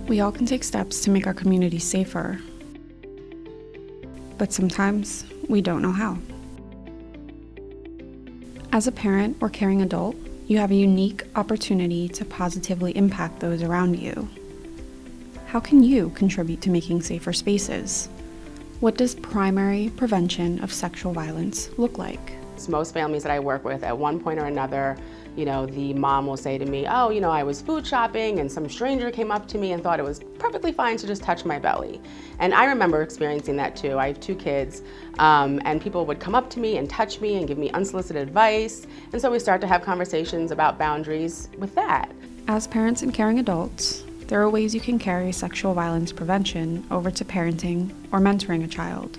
We all can take steps to make our community safer, but sometimes we don't know how. As a parent or caring adult, you have a unique opportunity to positively impact those around you. How can you contribute to making safer spaces? What does primary prevention of sexual violence look like? Most families that I work with, at one point or another, the mom will say to me, oh, I was food shopping and some stranger came up to me and thought it was perfectly fine to just touch my belly. And I remember experiencing that too. I have 2 kids, and people would come up to me and touch me and give me unsolicited advice. And so we start to have conversations about boundaries with that. As parents and caring adults, there are ways you can carry sexual violence prevention over to parenting or mentoring a child,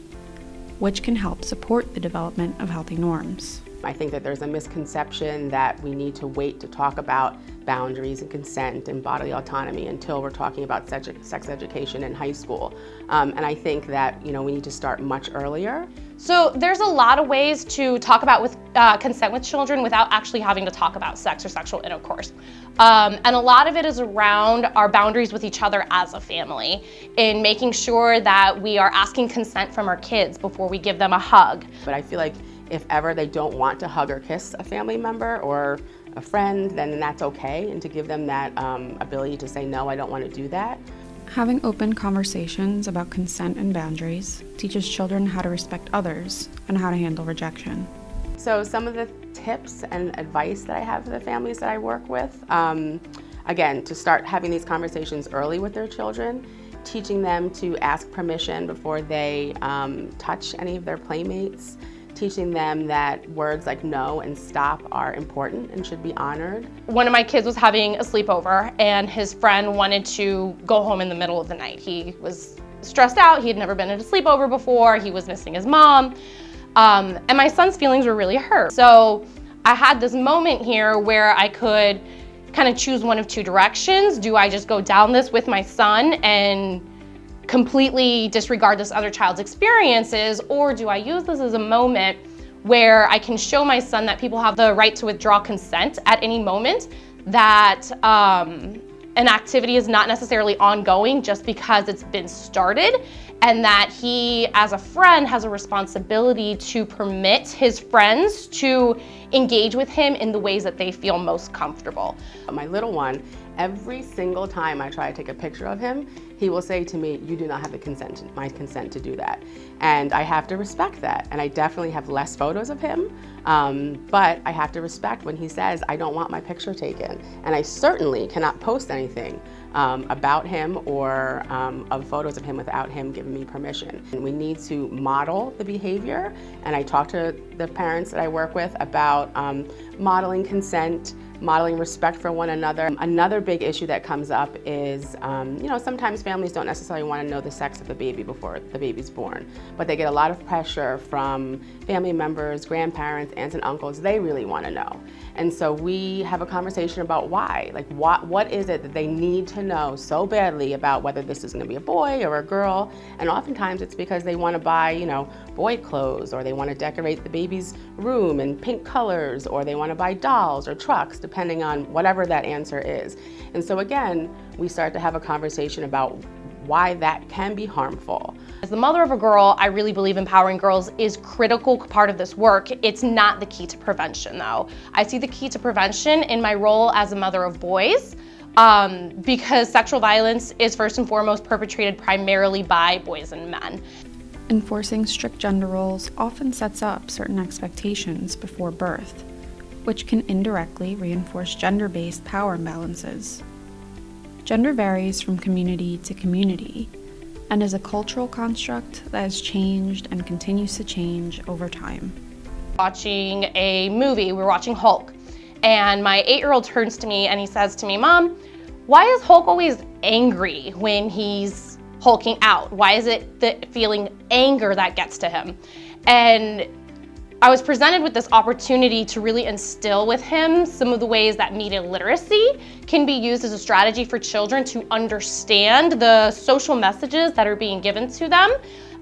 which can help support the development of healthy norms. I think that there's a misconception that we need to wait to talk about boundaries and consent and bodily autonomy until we're talking about sex education in high school. And I think that we need to start much earlier. So there's a lot of ways to talk about consent with children without actually having to talk about sex or sexual intercourse. And a lot of it is around our boundaries with each other as a family, in making sure that we are asking consent from our kids before we give them a hug. But I feel like if ever they don't want to hug or kiss a family member or a friend, then that's okay, and to give them that ability to say, no, I don't want to do that. Having open conversations about consent and boundaries teaches children how to respect others and how to handle rejection. So some of the tips and advice that I have for the families that I work with, again, to start having these conversations early with their children, teaching them to ask permission before they touch any of their playmates, teaching them that words like no and stop are important and should be honored. One of my kids was having a sleepover and his friend wanted to go home in the middle of the night. He was stressed out, he had never been at a sleepover before, he was missing his mom, and my son's feelings were really hurt. So I had this moment here where I could kind of choose one of 2 directions. Do I just go down this with my son and completely disregard this other child's experiences, or do I use this as a moment where I can show my son that people have the right to withdraw consent at any moment, that an activity is not necessarily ongoing just because it's been started, and that he, as a friend, has a responsibility to permit his friends to engage with him in the ways that they feel most comfortable. My little one, every single time I try to take a picture of him, he will say to me, you do not have my consent to do that. And I have to respect that. And I definitely have less photos of him, but I have to respect when he says, I don't want my picture taken. And I certainly cannot post anything about him or of photos of him without him giving me permission. And we need to model the behavior. And I talk to the parents that I work with about modeling consent, modeling respect for one another. Another big issue that comes up is, sometimes families don't necessarily want to know the sex of the baby before the baby's born, but they get a lot of pressure from family members, grandparents, aunts and uncles. They really want to know. And so we have a conversation about why. Like, what is it that they need to know so badly about whether this is going to be a boy or a girl? And oftentimes it's because they want to buy, boy clothes, or they want to decorate the baby's room in pink colors, or they want to buy dolls or trucks, depending on whatever that answer is. And so again, we start to have a conversation about why that can be harmful. As the mother of a girl, I really believe empowering girls is a critical part of this work. It's not the key to prevention, though. I see the key to prevention in my role as a mother of boys, because sexual violence is first and foremost perpetrated primarily by boys and men. Enforcing strict gender roles often sets up certain expectations before birth, which can indirectly reinforce gender-based power imbalances. Gender varies from community to community and is a cultural construct that has changed and continues to change over time. Watching a movie, we were watching Hulk, and my 8-year-old turns to me and he says to me, Mom, why is Hulk always angry when he's hulking out? Why is it the feeling anger that gets to him? And I was presented with this opportunity to really instill with him some of the ways that media literacy can be used as a strategy for children to understand the social messages that are being given to them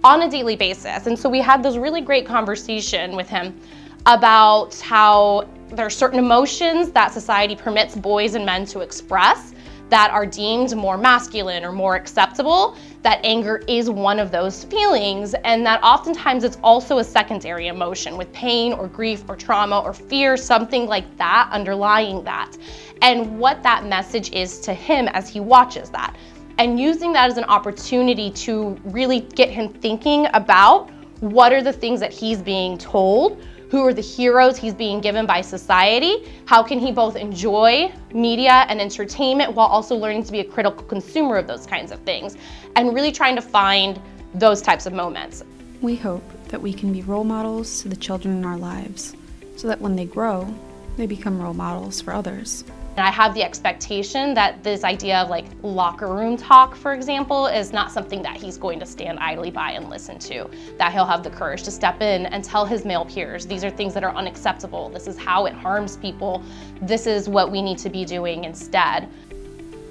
on a daily basis. And so we had this really great conversation with him about how there are certain emotions that society permits boys and men to express that are deemed more masculine or more acceptable, that anger is one of those feelings, and that oftentimes it's also a secondary emotion with pain or grief or trauma or fear, something like that underlying that, and what that message is to him as he watches that. And using that as an opportunity to really get him thinking about what are the things that he's being told, who are the heroes he's being given by society, how can he both enjoy media and entertainment while also learning to be a critical consumer of those kinds of things, and really trying to find those types of moments. We hope that we can be role models to the children in our lives, so that when they grow, they become role models for others. And I have the expectation that this idea of like locker room talk, for example, is not something that he's going to stand idly by and listen to, that he'll have the courage to step in and tell his male peers, these are things that are unacceptable, this is how it harms people, this is what we need to be doing instead.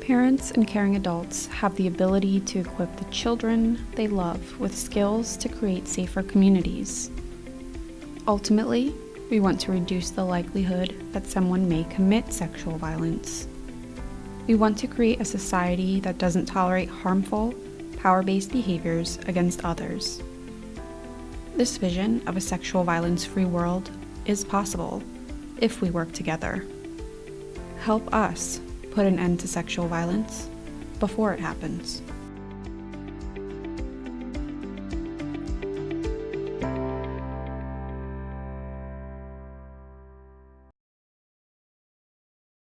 Parents and caring adults have the ability to equip the children they love with skills to create safer communities. Ultimately, we want to reduce the likelihood that someone may commit sexual violence. We want to create a society that doesn't tolerate harmful, power-based behaviors against others. This vision of a sexual violence-free world is possible if we work together. Help us put an end to sexual violence before it happens.